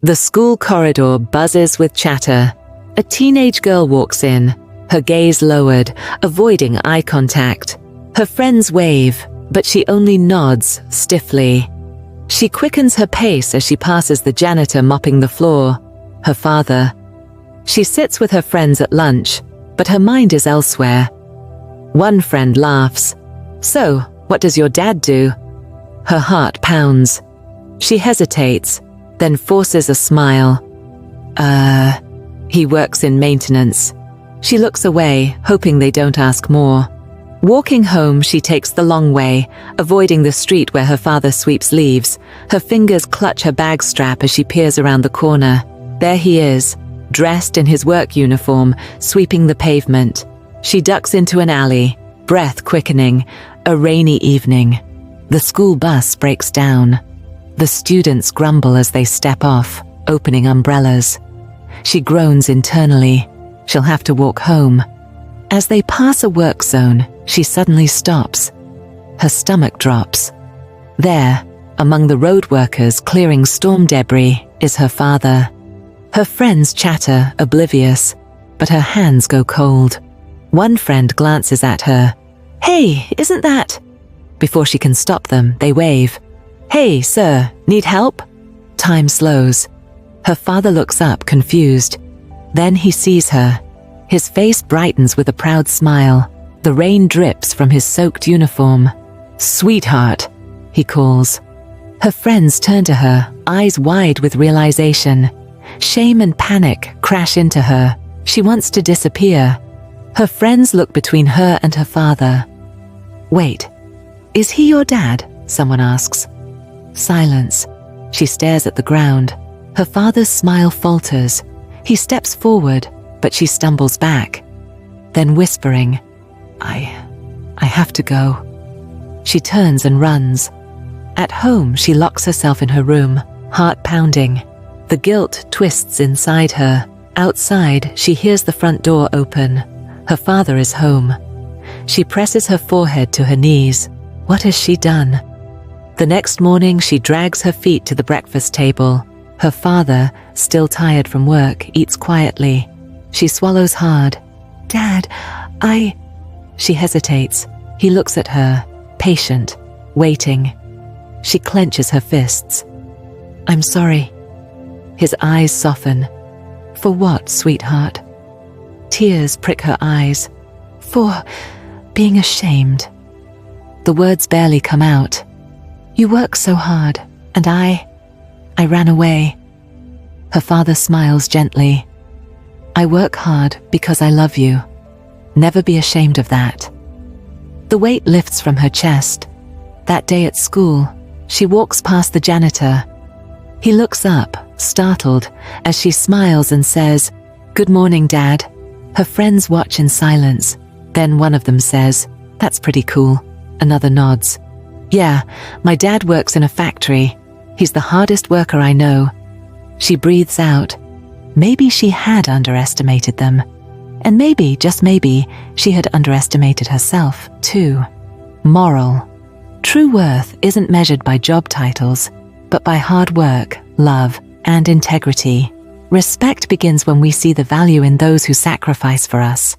The school corridor buzzes with chatter. A teenage girl walks in, her gaze lowered, avoiding eye contact. Her friends wave, but she only nods stiffly. She quickens her pace as she passes the janitor mopping the floor, her father. She sits with her friends at lunch, but her mind is elsewhere. One friend laughs. "So, what does your dad do?" Her heart pounds. She hesitates, then forces a smile. He works in maintenance. She looks away, hoping they don't ask more. Walking home, she takes the long way, avoiding the street where her father sweeps leaves. Her fingers clutch her bag strap as she peers around the corner. There he is, dressed in his work uniform, sweeping the pavement. She ducks into an alley, breath quickening. A rainy evening. The school bus breaks down. The students grumble as they step off, opening umbrellas. She groans internally. She'll have to walk home. As they pass a work zone, she suddenly stops. Her stomach drops. There, among the road workers clearing storm debris, is her father. Her friends chatter, oblivious, but her hands go cold. One friend glances at her. "Hey, isn't that?" Before she can stop them, they wave. "Hey, sir, need help?" Time slows. Her father looks up, confused. Then he sees her. His face brightens with a proud smile. The rain drips from his soaked uniform. "Sweetheart," he calls. Her friends turn to her, eyes wide with realization. Shame and panic crash into her. She wants to disappear. Her friends look between her and her father. "Wait, is he your dad?" someone asks. Silence. She stares at the ground. Her father's smile falters. He steps forward, but she stumbles back. Then whispering, I have to go." She turns and runs. At home, she locks herself in her room, heart pounding. The guilt twists inside her. Outside, she hears the front door open. Her father is home. She presses her forehead to her knees. What has she done? The next morning, she drags her feet to the breakfast table. Her father, still tired from work, eats quietly. She swallows hard. "Dad, She hesitates. He looks at her, patient, waiting. She clenches her fists. "I'm sorry." His eyes soften. "For what, sweetheart?" Tears prick her eyes. "For being ashamed." The words barely come out. "You work so hard, and I ran away." Her father smiles gently. "I work hard because I love you. Never be ashamed of that." The weight lifts from her chest. That day at school, she walks past the janitor. He looks up, startled, as she smiles and says, "Good morning, Dad." Her friends watch in silence. Then one of them says, "That's pretty cool." Another nods. "Yeah, my dad works in a factory. He's the hardest worker I know." She breathes out. Maybe she had underestimated them. And maybe, just maybe, she had underestimated herself, too. Moral. True worth isn't measured by job titles, but by hard work, love, and integrity. Respect begins when we see the value in those who sacrifice for us.